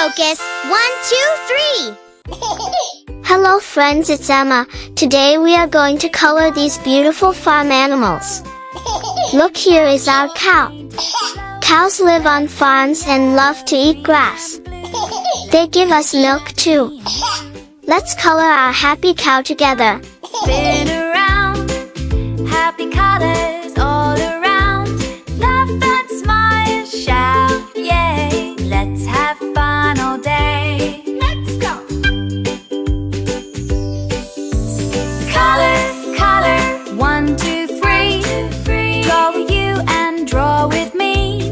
Pocus. 1, 2, 3. Hello friends, it's Emma. Today we are going to color these beautiful farm animals. Look, here is our cow. Cows live on farms and love to eat grass. They give us milk too. Let's color our happy cow together. Spin around, happy colors all around. Laugh and smile, shout, yay. Let's have fun all day. Let's go! Color, color, 1, 2, 3. Draw with you and draw with me.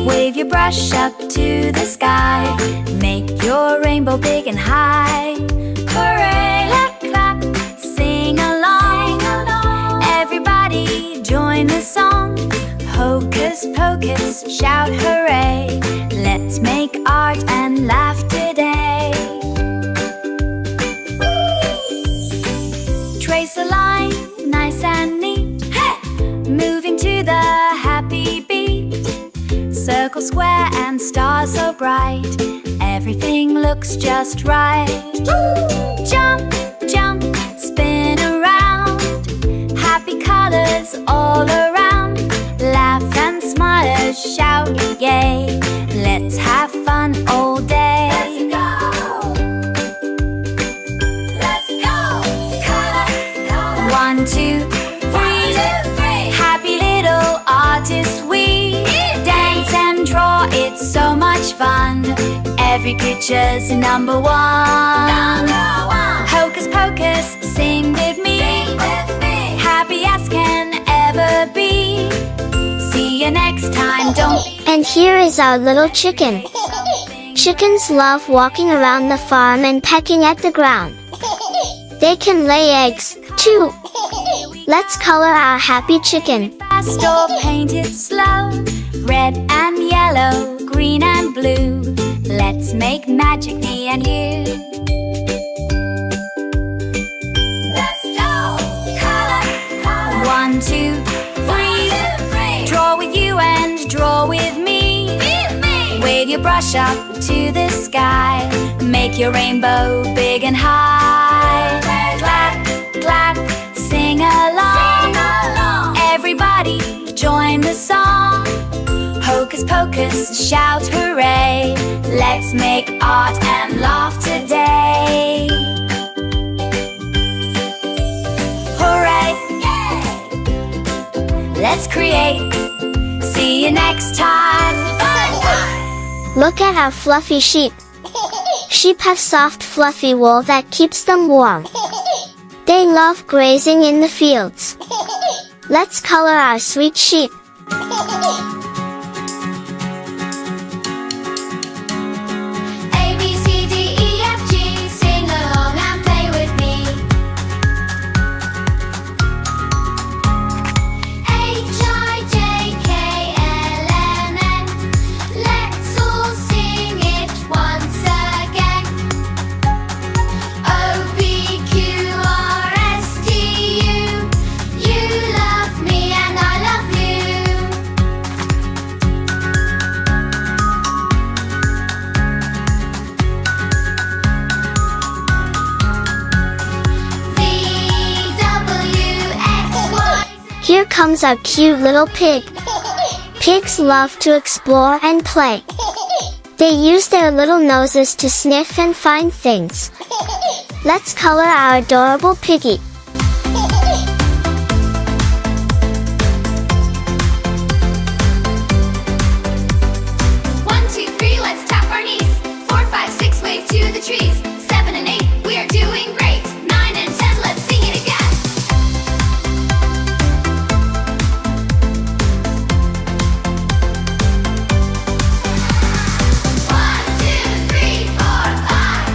Wave your brush up to the sky. Make your rainbow big and high. Hooray! Clap, clap, sing along. Everybody join the song. Hocus Pocus, shout hooray. Let's make art and laugh today. Trace a line, nice and neat. Hey! Moving to the happy beat. Circle, square, and stars so bright. Everything looks just right. Jump, jump, spin around. Happy colors all around. Laugh and smile, shout, yay. Let's have fun all day. Let's go! Let's go! Color, color. 1, 2, 3. Happy little artists we. Dance and draw, it's so much fun. Every picture's number one. Hocus Pocus, sing with me. Happy as can ever be. See you next time, don't. And here is our little chicken. Chickens love walking around the farm and pecking at the ground. They can lay eggs, too. Let's color our happy chicken. Fast or paint it slow. Red and yellow, green and blue. Let's make magic, me and you. Let's go! Color, color. 1, 2, 3. Draw with you and draw with me. Wave your brush up to the sky. Make your rainbow big and high. Clap, clap, sing along. Everybody join the song. Hocus Pocus, shout hooray. Let's make art and laugh today. Hooray! Yay! Let's create. See you next time. Bye. Look at our fluffy sheep. Sheep have soft fluffy wool that keeps them warm. They love grazing in the fields. Let's color our sweet sheep. Here comes our cute little pig. Pigs love to explore and play. They use their little noses to sniff and find things. Let's color our adorable piggy. To the trees. 7 and 8, we are doing great. 9 and 10, let's sing it again. 1, 2, 3, 4, 5.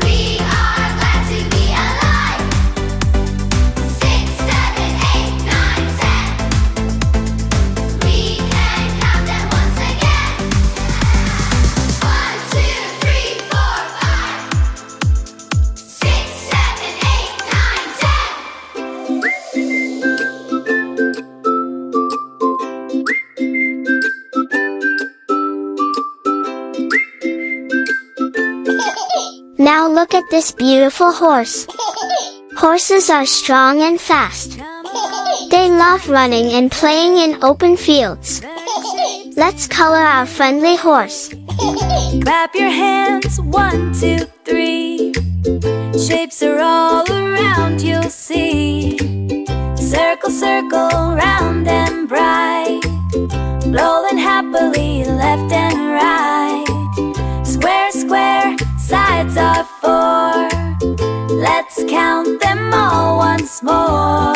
We are glad to be alive. look at this beautiful horse. Horses are strong and fast. They love running and playing in open fields. Let's color our friendly horse. Clap your hands, 1, 2, 3. Shapes are all around, you'll see. Circle, circle, round and bright. Rolling happily, left and right. Square, square, sides are 4. Let's count them all once more.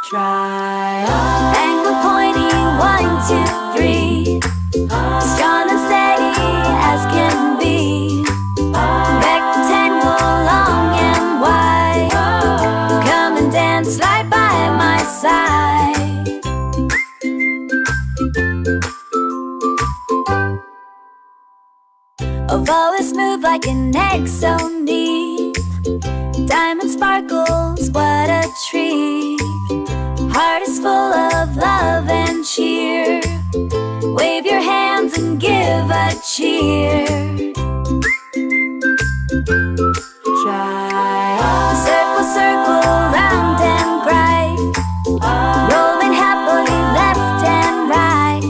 Triangle pointing, 1, 2, 3. Strong and steady as can be. Rectangle, long and wide. Come and dance right by my side. Oval is smooth like an egg, so neat. Diamond sparkles, what a treat. Heart is full of love and cheer. Wave your hands and give a cheer. Circle, circle, round and bright. Rolling happily, left and right.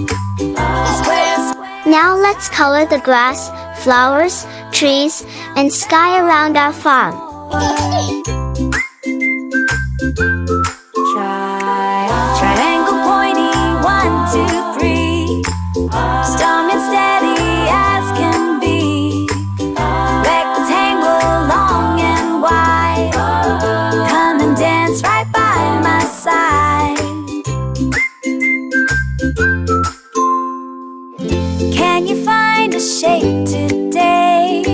Square, square. Now let's color the grass, flowers, trees, and sky around our farm. Triangle pointy, 1, 2, 3. Strong and steady as can be. Rectangle, long and wide. Come and dance right by my side. Can you find a shape today?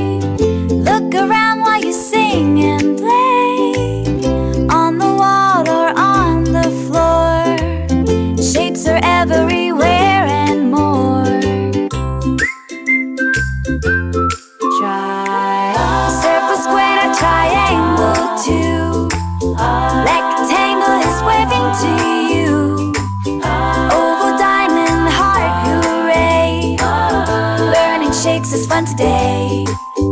Look around while you sing and play. On the wall or on the floor. Shapes are everywhere and more. Circle, square, triangle too. Rectangle is waving to you. Oval, diamond, heart, hooray. Learning shapes is fun today.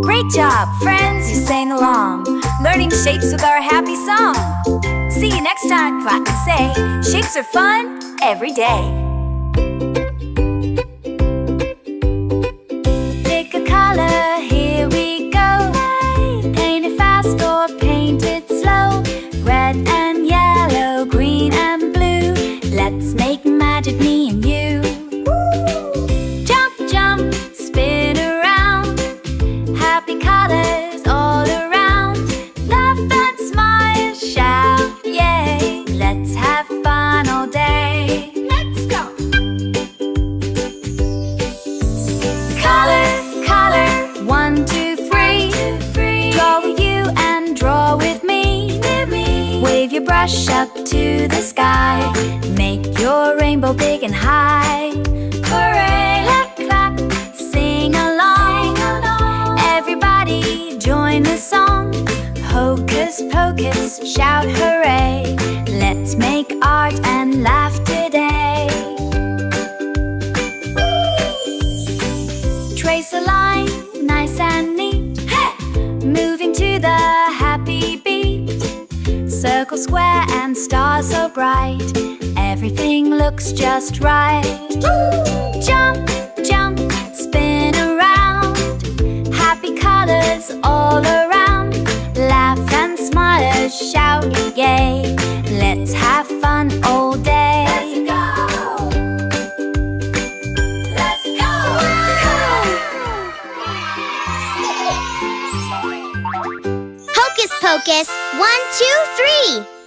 Great job, friends, you sang along. Learning shapes with our happy song. See you next time, clap and say, shapes are fun every day. Pick a color, here we go. Paint it fast or paint it slow. Red and yellow, green and blue. Let's make magic, me and you. Jump, jump, spin around. Happy colors all around. Laugh and smile, shout, yay. Let's have fun all day. Let's go! Color, color, 1, 2, 3. Draw with you and draw with me. Wave your brush up to the sky. Make your rainbow big and high. Hooray! Clap, clap, sing along. Everybody join the song. Hocus Pocus, shout hooray. Let's make art and laugh today. Trace a line, nice and neat. Hey! Moving to the happy beat. Circle, square, and stars so bright. Everything looks just right. Jump, jump, spin around. Happy colors all around. Laugh and smile, shout, yay. Let's have fun all day. Let's go! Let's go! Hocus Pocus, 1, 2, 3.